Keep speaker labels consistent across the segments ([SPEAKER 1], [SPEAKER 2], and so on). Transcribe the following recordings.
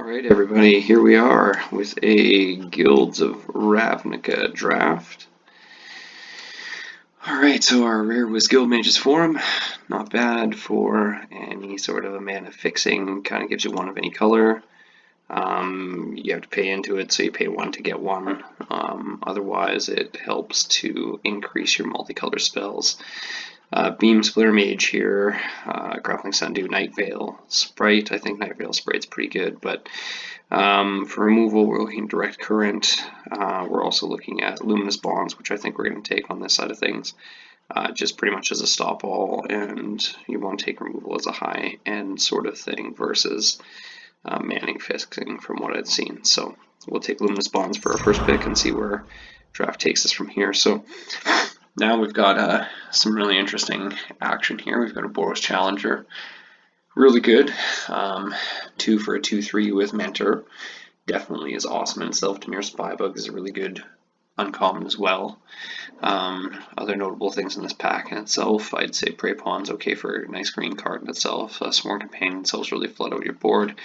[SPEAKER 1] Alright everybody, here we are with a Guilds of Ravnica draft. Alright, so our rare was Guild Mage's Forum. Not bad for any sort of a mana fixing, kind of gives you one of any color. You have to pay into it, so you pay one to get one. Otherwise it helps to increase your multicolor spells. Beam Splitter Mage here, Grappling Sundew, Night Veil Sprite. I think Night Veil Sprite's pretty good, but for removal we're looking at Direct Current. We're also looking at Luminous Bonds, which I think we're going to take on this side of things, just pretty much as a stop all, and you want to take removal as a high end sort of thing versus manning fixing from what I've seen. So we'll take Luminous Bonds for our first pick and see where draft takes us from here. So now we've got some really interesting action here. We've got a Boros Challenger, really good. 2 for a 2/3 with Mentor. Definitely is awesome in itself. Demir Spybug is a really good uncommon as well. Other notable things in this pack in itself, I'd say Prey Pawn's okay for a nice green card in itself. Sworn Companion itself really flood out your board.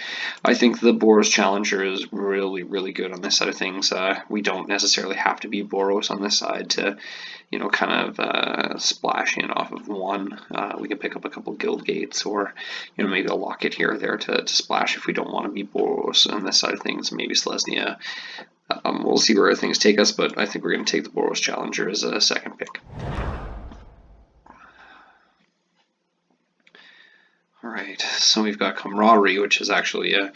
[SPEAKER 1] I think the Boros Challenger is really good on this side of things. We don't necessarily have to be Boros on this side to, kind of splash in off of one. We can pick up a couple Guild Gates, or maybe a Locket here or there to splash if we don't want to be Boros on this side of things. Maybe Selesnya. We'll see where things take us, but I think we're going to take the Boros Challenger as a second pick. Alright, so we've got Camaraderie, which is actually a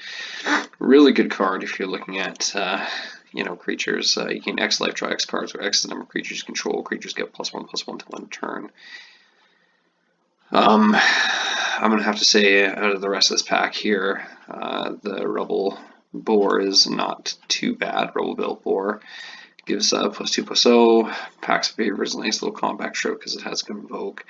[SPEAKER 1] really good card if you're looking at, creatures. You can X life, draw X cards, or X the number of creatures you control. Creatures get +1/+1 till end turn. I'm going to have to say, out of the rest of this pack here, the Rebel Boar is not too bad. Rebel Built Boar gives +2/+0. Packs favors a nice little compact stroke because it has Convoke.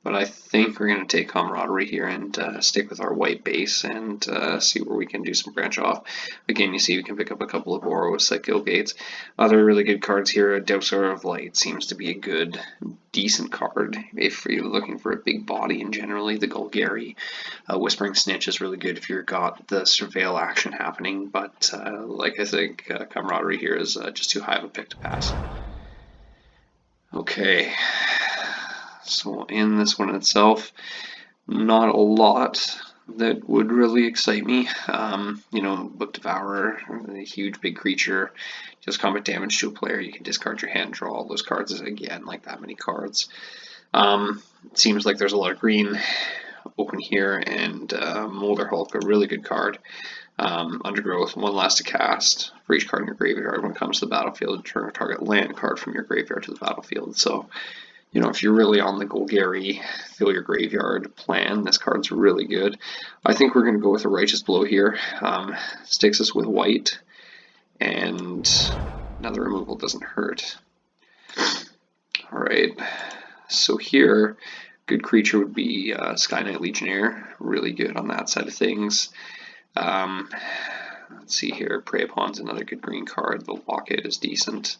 [SPEAKER 1] But I think we're going to take Camaraderie here and stick with our white base and see where we can do some branch off. Again, you see we can pick up a couple of Boros like Guild Gates. Other really good cards here, Dowser of Light seems to be a good, decent card if you're looking for a big body, and generally the Golgari. Whispering Snitch is really good if you've got the Surveil action happening, but I think Camaraderie here is just too high of a pick to pass. Okay. So in this one itself, not a lot that would really excite me. Book Devourer, a huge big creature, just combat damage to a player. You can discard your hand, draw all those cards again, like that many cards. It seems like there's a lot of green open here, and Molder Hulk, a really good card. Undergrowth, 1 last to cast for each card in your graveyard. When it comes to the battlefield, return a target land card from your graveyard to the battlefield. So if you're really on the Golgari, fill your graveyard plan, this card's really good. I think we're going to go with a Righteous Blow here. Sticks us with white, and another removal doesn't hurt. Alright, so here, good creature would be Sky Knight Legionnaire, really good on that side of things. Let's see here, Prey Pawn's another good green card. The Locket is decent.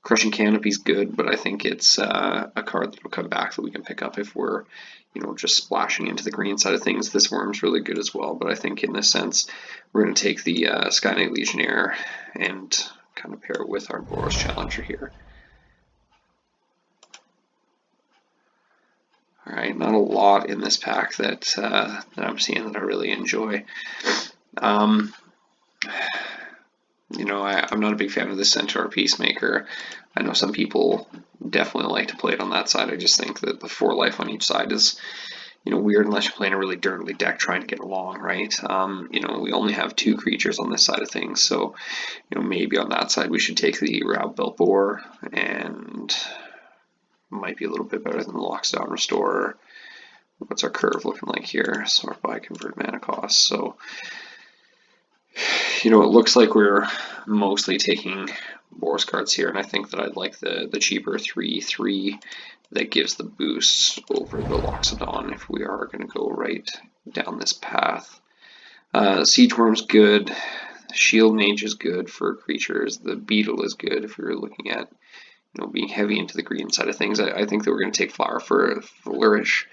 [SPEAKER 1] Crushing Canopy's good, but I think it's a card that will come back that we can pick up if we're, just splashing into the green side of things. This Worm's really good as well, but I think in this sense, we're going to take the Sky Knight Legionnaire and kind of pair it with our Boros Challenger here. Alright, not a lot in this pack that I'm seeing that I really enjoy. I'm not a big fan of the Centaur Peacemaker. I know some people definitely like to play it on that side. I just think that the 4 life on each side is, weird unless you're playing a really dirtly deck trying to get along, right? We only have 2 creatures on this side of things, so, maybe on that side we should take the Rebel Built Boar, and might be a little bit better than the Lockstone Restorer. What's our curve looking like here? Sort by convert mana cost. So, it looks like we're mostly taking Boros cards here, and I think that I'd like the cheaper 3/3 that gives the boost over the Loxodon if we are going to go right down this path. Siege Worm's good. Shield Mage is good for creatures. The Beetle is good if you're looking at being heavy into the green side of things. I think that we're going to take Flower for Flourish.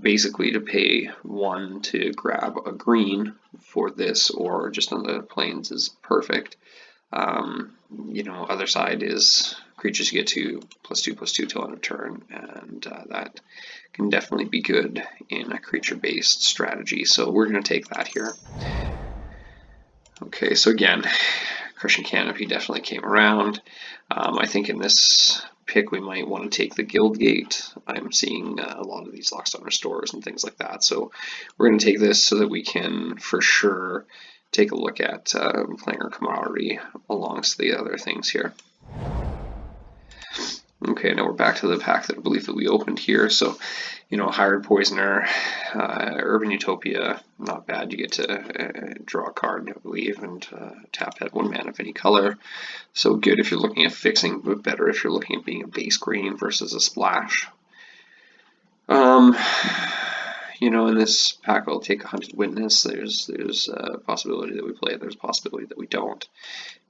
[SPEAKER 1] Basically, to pay 1 to grab a green for this, or just on the plains, is perfect. You know, other side is creatures get +2/+2 till end of turn, and that can definitely be good in a creature-based strategy. So we're going to take that here. Okay, so again, Crushing Canopy definitely came around. I think in this pick we might want to take the Guildgate. I'm seeing a lot of these Lockstone Restorers and things like that, so we're going to take this so that we can for sure take a look at playing our Camaraderie amongst the other things here. Okay, now we're back to the pack that I believe that we opened here. So, you know, Hired Poisoner, Urban Utopia, not bad. You get to draw a card, I believe, and tap at 1 mana of any color. So good if you're looking at fixing, but better if you're looking at being a base green versus a splash. You know, in this pack I'll take a Hunted Witness. There's a possibility that we play it, there's a possibility that we don't,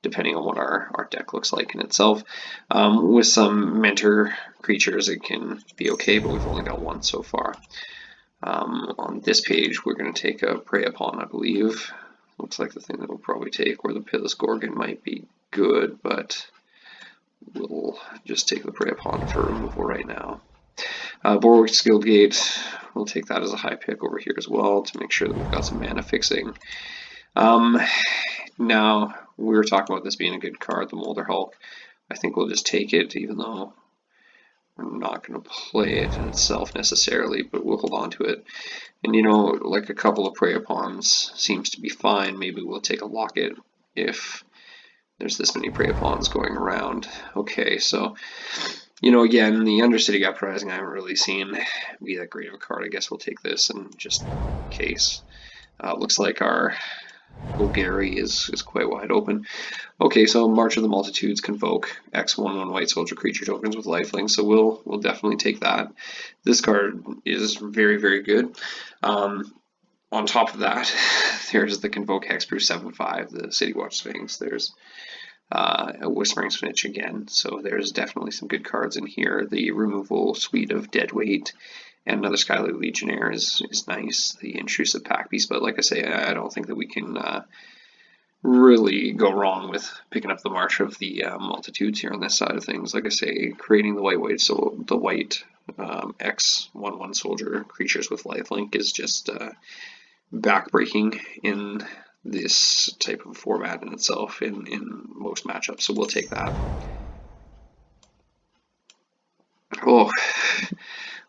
[SPEAKER 1] depending on what our deck looks like in itself. With some mentor creatures it can be okay, but we've only got 1 so far. On this page we're going to take a Prey Upon, I believe. Looks like the thing that we'll probably take, or the Pitiless Gorgon might be good, but we'll just take the Prey Upon for removal right now. Borwick's Guildgate, we'll take that as a high pick over here as well to make sure that we've got some mana fixing. Now, we were talking about this being a good card, the Molder Hulk. I think we'll just take it, even though we're not going to play it in itself necessarily, but we'll hold on to it. And you know, like a couple of Prey Upons seems to be fine. Maybe we'll take a Locket if there's this many Prey Upons going around. Okay, so, you know, again, the Undercity Uprising I haven't really seen be that great of a card. I guess we'll take this and just in case. Looks like our Golgari is quite wide open. Okay, so March of the Multitudes, Convoke X/1/1 white soldier creature tokens with lifelink, so we'll definitely take that. This card is very, very good. On top of that, there's the Convoke Hexproof 7/5, the City Watch Sphinx. There's a Whispering Snitch again, so there's definitely some good cards in here. The removal suite of Deadweight and another Skylar Legionnaire is nice. The Intrusive Pack Beast, but like I say, I don't think that we can really go wrong with picking up the March of the Multitudes here on this side of things. Like I say, creating the white, so the white X/1/1 soldier creatures with lifelink is just backbreaking in this type of format in itself in most matchups, so we'll take that. Oh,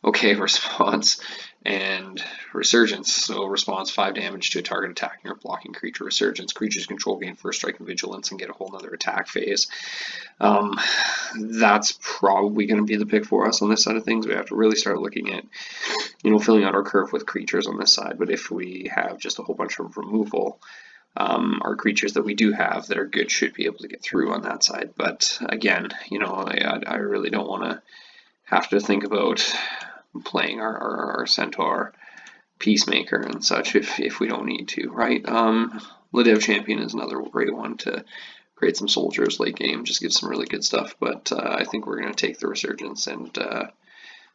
[SPEAKER 1] okay, response and Resurgence. So response 5 damage to a target attacking or blocking creature. Resurgence. Creatures control gain first strike and vigilance and get a whole nother attack phase. That's probably going to be the pick for us on this side of things. We have to really start looking at, you know, filling out our curve with creatures on this side. But if we have just a whole bunch of removal, our creatures that we do have that are good should be able to get through on that side. But again, you know, I really don't want to have to think about playing our Centaur Peacemaker and such if we don't need to, right? Ladev Champion is another great one to create some soldiers late game, just gives some really good stuff, but I think we're going to take the Resurgence and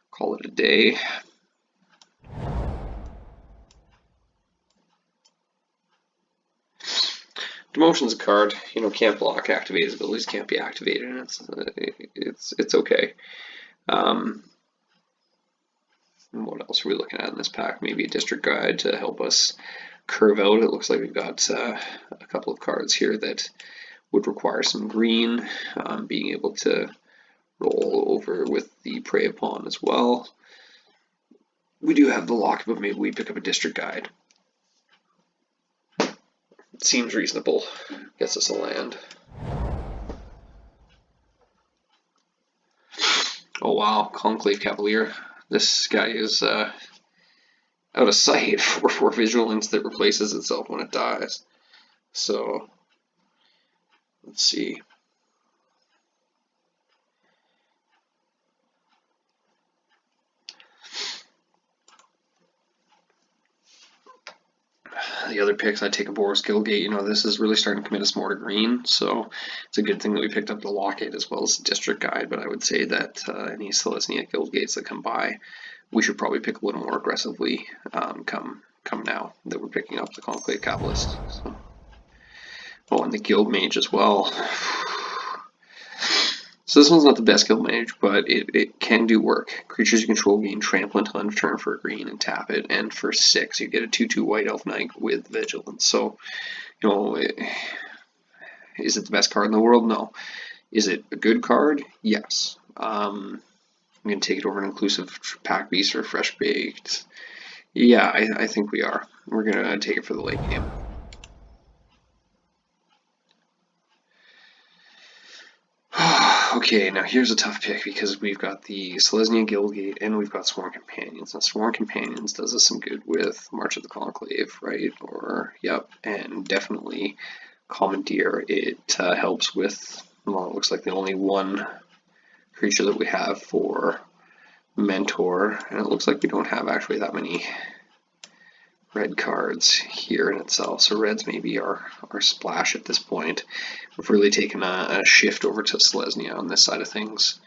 [SPEAKER 1] call it a day. Demotion's a card, you know, can't block, activated abilities can't be activated, and it's okay. What else are we looking at in this pack? Maybe a District Guide to help us curve out. It looks like we've got a couple of cards here that would require some green, being able to roll over with the Prey Upon as well. We do have the lock, but maybe we pick up a District Guide. It seems reasonable. Gets us a land. Oh wow, Conclave Cavalier. This guy is out of sight for vigilance that replaces itself when it dies. So let's see. the other picks, I'd take a Boros Guildgate. You know, this is really starting to commit us more to green, so it's a good thing that we picked up the Locket as well as the District Guide, but I would say that any Selesnya Guildgates that come by, we should probably pick a little more aggressively come now that we're picking up the Conclave Capitalist. So. Oh, and the Guild Mage as well. So this one's not the best Guild Mage, but it can do work. Creatures you control gain trample until end of turn for a green and tap it, and for 6 you get a 2/2 White Elf Knight with Vigilance. So, you know, is it the best card in the world? No. Is it a good card? Yes. I'm going to take it over an Inclusive Pack Beast or Fresh Baked. Yeah, I think we are. We're going to take it for the late game. Okay, now here's a tough pick because we've got the Selesnya Guildgate and we've got Sworn Companions. Now, Sworn Companions does us some good with March of the Conclave, right? Or, yep, and definitely Commandeer. It helps with, well, it looks like the only one creature that we have for Mentor, and it looks like we don't have actually that many red cards here in itself, so reds maybe our splash at this point. We've really taken a shift over to Selesnya on this side of things.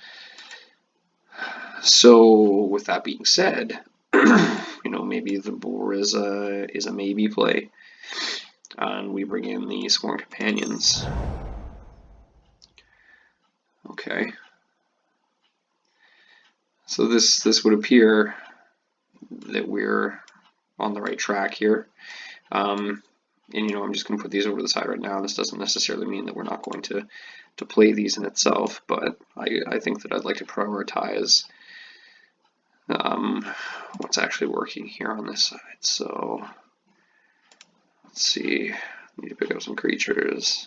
[SPEAKER 1] So with that being said, you know, maybe the Boar is a maybe play, and we bring in the Sworn Companions. Okay, so this would appear that we're on the right track here. And you know, I'm just going to put these over to the side right now. This doesn't necessarily mean that we're not going to play these in itself, but I think that I'd like to prioritize what's actually working here on this side. So let's see, I need to pick up some creatures.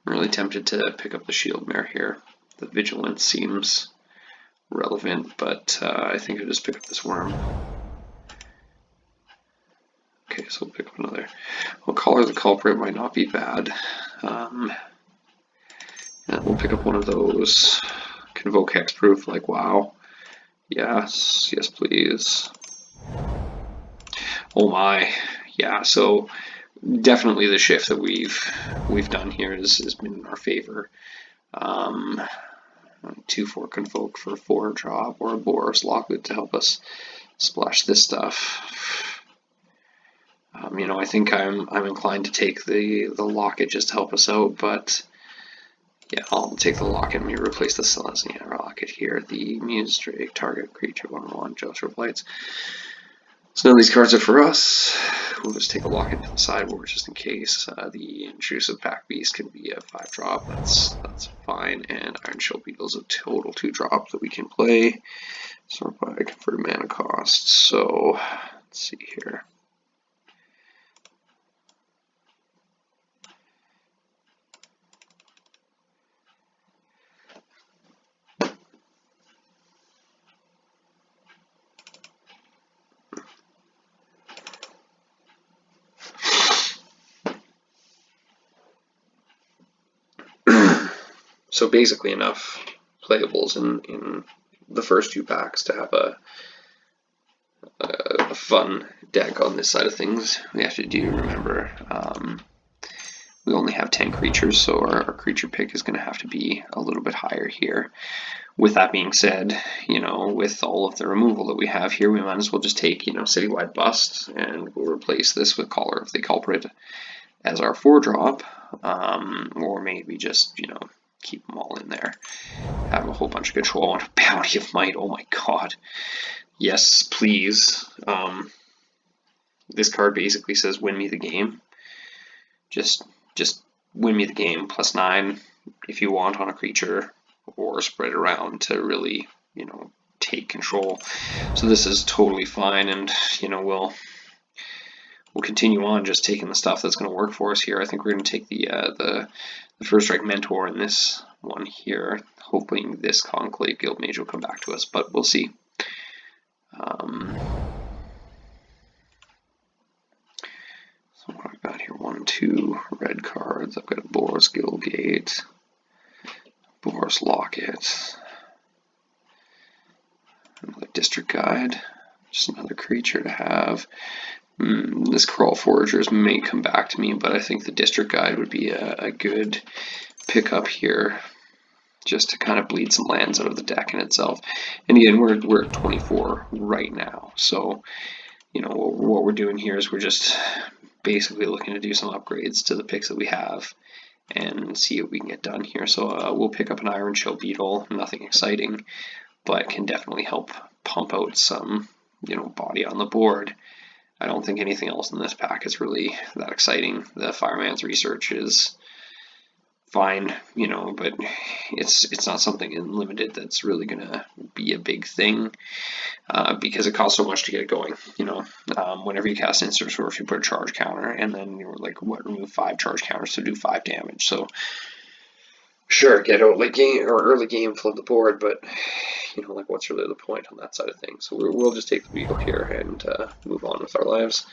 [SPEAKER 1] I'm really tempted to pick up the Shield Mare here. The Vigilance seems relevant, but I think I'll just pick up this Worm. Okay, so we'll pick up another. Well, Collar the Culprit might not be bad. Yeah, we'll pick up one of those. Convoke Hexproof, like, wow. Yes, yes please. Oh my, yeah, so definitely the shift that we've done here has been in our favor. 2/4 Convoke for 4 drop, or a Boros Locket to help us splash this stuff. You know, I think I'm inclined to take the Locket just to help us out, but yeah, I'll take the Locket and we replace the Selesnya Locket here. The Muse Drake, target creature 1/1, Joseph Lights. So none of these cards are for us. We'll just take a Locket to the sideboard just in case. The Intrusive Pack Beast can be a 5-drop. That's fine. And Iron Shell Beetle is a total 2-drop that we can play. Sort by converted mana cost. So let's see here. So basically enough playables in the first 2 packs to have a fun deck on this side of things. We have to remember, we only have 10 creatures, so our creature pick is going to have to be a little bit higher here. With that being said, you know, with all of the removal that we have here, we might as well just take, you know, Citywide Bust, and we'll replace this with Collar of the Culprit as our 4-drop, or maybe just, you know, keep them all in there. Have a whole bunch of control and a Bounty of Might. Oh my god. Yes, please. This card basically says win me the game. Just win me the game. +9 if you want on a creature, or spread it around to really, you know, take control. So this is totally fine, and you know, we'll continue on just taking the stuff that's going to work for us here. I think we're going to take the First Strike Mentor in this one here, hoping this Conclave Guild Mage will come back to us, but we'll see. So what I've got here, 1, 2 red cards. I've got a Boros Guildgate, Boros Locket, Another district guide, just another creature to have. This Crawl Foragers may come back to me, but I think the district guide would be a good pickup here, just to kind of bleed some lands out of the deck in itself. And again, we're at 24 right now, so you know what we're doing here is we're just basically looking to do some upgrades to the picks that we have and see what we can get done here. So we'll pick up an Iron Chill Beetle, nothing exciting, but can definitely help pump out some, you know, body on the board. I don't think anything else in this pack is really that exciting. The Fireman's Research is fine, you know, but it's not something in limited that's really gonna be a big thing, because it costs so much to get it going. You know, whenever you cast Instant Source, you put a charge counter, and then you're like, what, remove 5 charge counters to do 5 damage. So sure, get out late game or early game, flood the board, but you know, like, what's really the point on that side of things? So we'll just take the Beetle here and move on with our lives.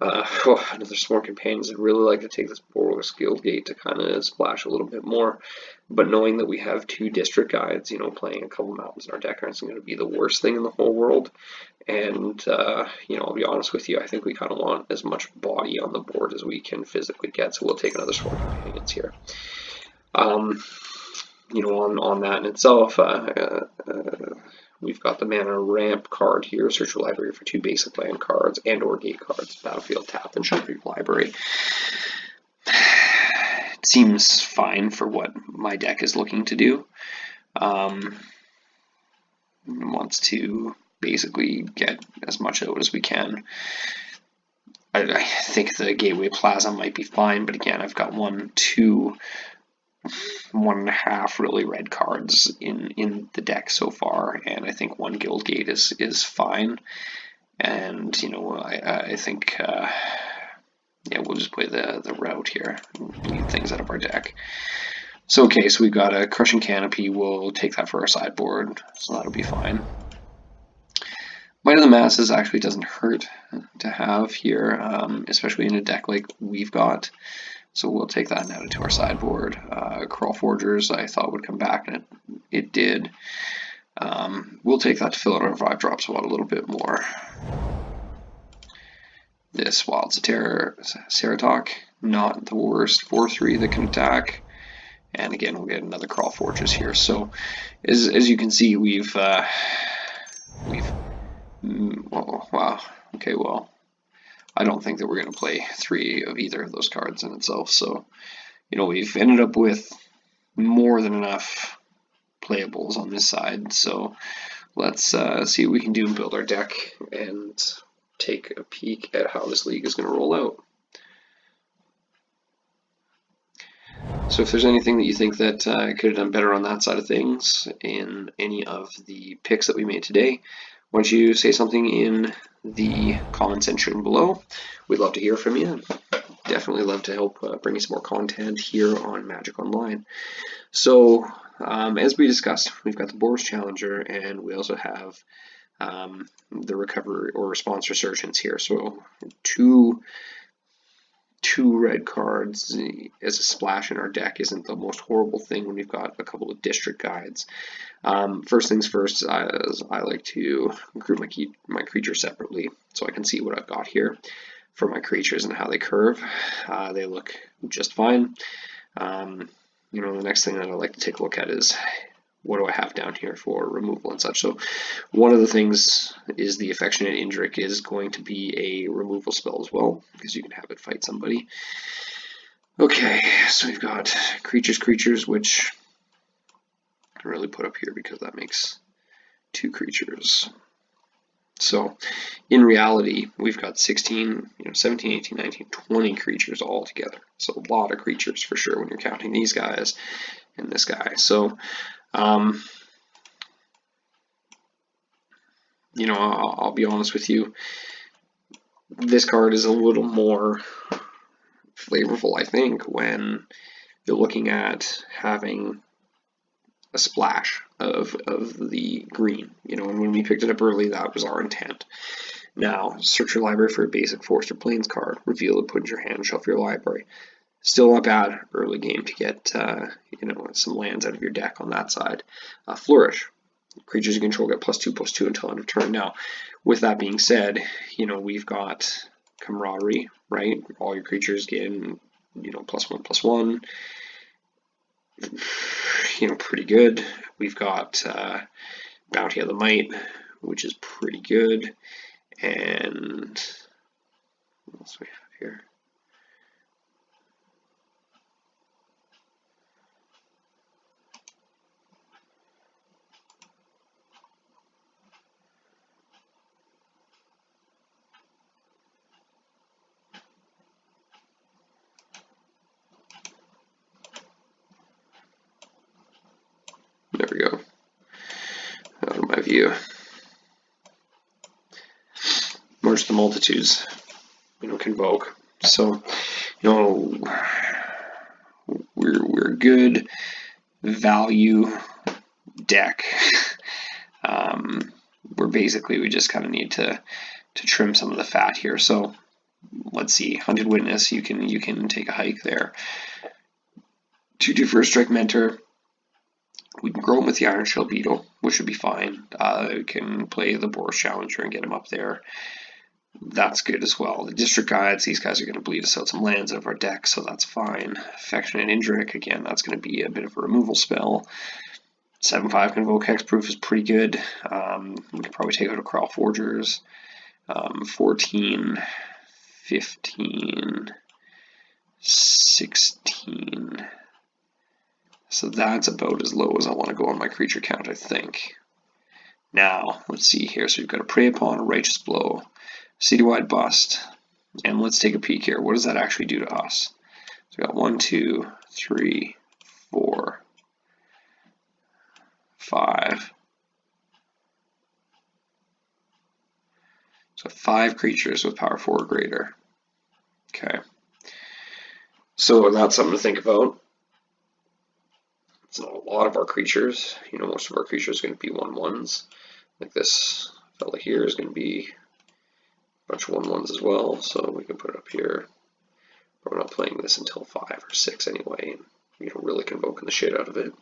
[SPEAKER 1] Another Sworn Companions. I'd really like to take this Boros Guild Gate to kind of splash a little bit more, but knowing that we have 2 district guides, you know, playing a couple mountains in our deck isn't going to be the worst thing in the whole world. And you know, I'll be honest with you, I think we kind of want as much body on the board as we can physically get, so we'll take another Sworn Companions here. You know, on that in itself, we've got the mana ramp card here. Search your library for 2 basic land cards and or gate cards. Battlefield, tap, and shuffle your library. It seems fine for what my deck is looking to do. Wants to basically get as much out as we can. I think the Gateway Plaza might be fine, but again, I've got 1, 2, 1.5 really red cards in the deck so far, and I think 1 Guild Gate is fine. And you know, I think yeah, we'll just play the route here, bleed things out of our deck. So okay, so we've got a Crushing Canopy. We'll take that for our sideboard, so that'll be fine. Might of the Masses actually doesn't hurt to have here, especially in a deck like we've got. So we'll take that and add it to our sideboard. Crawl Foragers I thought would come back, and it did. We'll take that to fill out our 5-drop slot a little bit more. This Wild Ceratok, not the worst. 4/3 that can attack. And again, we'll get another Crawl Fortress here. So as you can see, we've wow, okay, well, I don't think that we're going to play 3 of either of those cards in itself. So, you know, we've ended up with more than enough playables on this side. So let's see what we can do and build our deck and take a peek at how this league is going to roll out. So if there's anything that you think that I could have done better on that side of things in any of the picks that we made today, why don't you say something in the comment section below. We'd love to hear from you. Definitely love to help bring you some more content here on Magic Online. So as we discussed, we've got the Boros Challenger, and we also have the Recovery or Response Resurgence here. So two red cards as a splash in our deck isn't the most horrible thing when we've got a couple of district guides. First things first, I like to group my creatures separately so I can see what I've got here for my creatures and how they curve. They look just fine. You know, the next thing that I like to take a look at is what do I have down here for removal and such. So one of the things is the Affectionate Indrik is going to be a removal spell as well, because you can have it fight somebody. Okay, so we've got creatures, which I can really put up here because that makes 2 creatures. So in reality, we've got 16, 17, 18, 19, 20 creatures all together. So a lot of creatures for sure when you're counting these guys and this guy. So you know, I'll be honest with you, this card is a little more flavorful, I think, when you're looking at having a splash of the green, you know, and when we picked it up early, that was our intent. Now, search your library for a basic Forest or Plains card, reveal it, put it in your hand, shuffle your library. Still not bad early game to get, you know, some lands out of your deck on that side. Flourish. creatures you control get +2/+2 until end of turn. Now, with that being said, you know, we've got camaraderie, right? All your creatures gain, you know, +1/+1. You know, pretty good. We've got Bounty of the Might, which is pretty good. And what else do we have here? There we go. Out of my view. Merge the Multitudes. You know, Convoke. So, you know, we're good value deck. We just kind of need to trim some of the fat here. So let's see, Hunted Witness, you can take a hike there. 2/2 First Strike Mentor. We can grow him with the Iron Shell Beetle, which should be fine. We can play the Boros Challenger and get him up there. That's good as well. The District Guides, these guys are going to bleed us out some lands out of our deck, so that's fine. Affectionate Indrik, again, that's going to be a bit of a removal spell. 7/5 Convoke Hexproof is pretty good. We could probably take out a Crawl Forgers. 14, 15, 16. So that's about as low as I want to go on my creature count, I think. Now, let's see here. So we've got a Prey Upon, a Righteous Blow, Citywide Bust, and let's take a peek here. What does that actually do to us? So we've got 1, 2, 3, 4, 5. So 5 creatures with power 4 or greater. Okay. So that's something to think about. It's not a lot of our creatures. You know, most of our creatures are going to be 1/1s. Like this fella here is going to be a bunch of 1/1s as well. So we can put it up here. But we're not playing this until 5 or 6 anyway. You know, really convoking the shit out of it.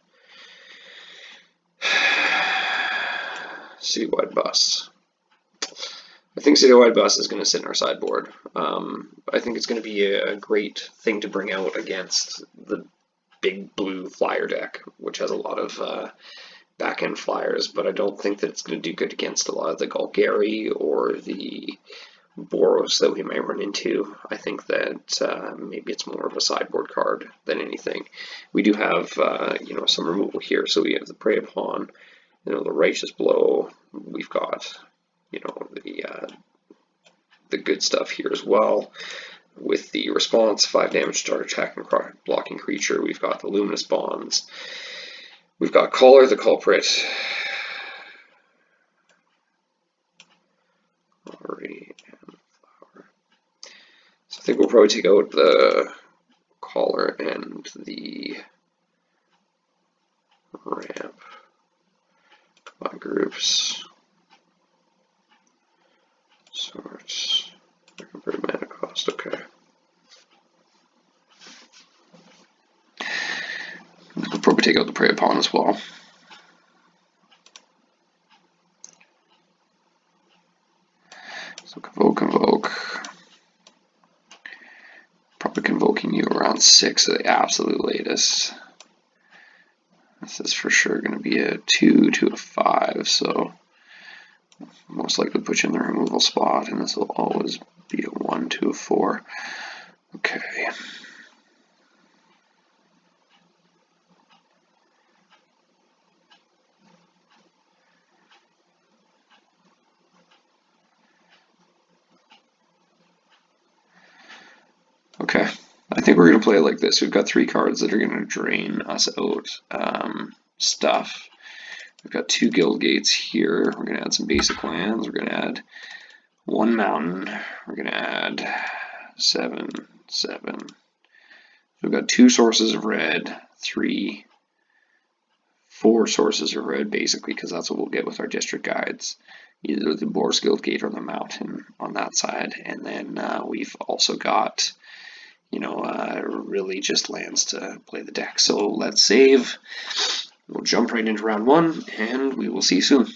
[SPEAKER 1] Citywide Bust. I think Citywide Bust is going to sit in our sideboard. I think it's going to be a great thing to bring out against the big blue flyer deck, which has a lot of back-end flyers, but I don't think that it's going to do good against a lot of the Golgari or the Boros that we might run into. I think that maybe it's more of a sideboard card than anything. We do have you know, some removal here, so we have the Prey Upon, you know, the Righteous Blow. We've got, you know, the good stuff here as well. With the response, 5 damage, start attacking blocking creature. We've got the Luminous Bonds. We've got Caller, the Culprit. Glory and Flower. So I think we'll probably take out the Caller and the Ramp. Come on, groups. Swords. Convert mana cost, okay. We'll probably take out the Prey Upon as well. So convoke. Probably convoking you around 6 at the absolute latest. This is for sure going to be a 2 to a 5, so most likely put you in the removal spot, and this will always be a 1 to a 4. Okay. Okay, I think we're going to play it like this. We've got 3 cards that are going to drain us out stuff. We've got 2 Guild Gates here. We're going to add some basic lands. We're going to add 1 mountain. We're going to add 7, 7. We've got 2 sources of red, 3, 4 sources of red, basically, because that's what we'll get with our district guides. Either the Boros Guild Gate or the mountain on that side. And then we've also got, you know, really just lands to play the deck. So let's save. we'll jump right into round 1, and we will see you soon.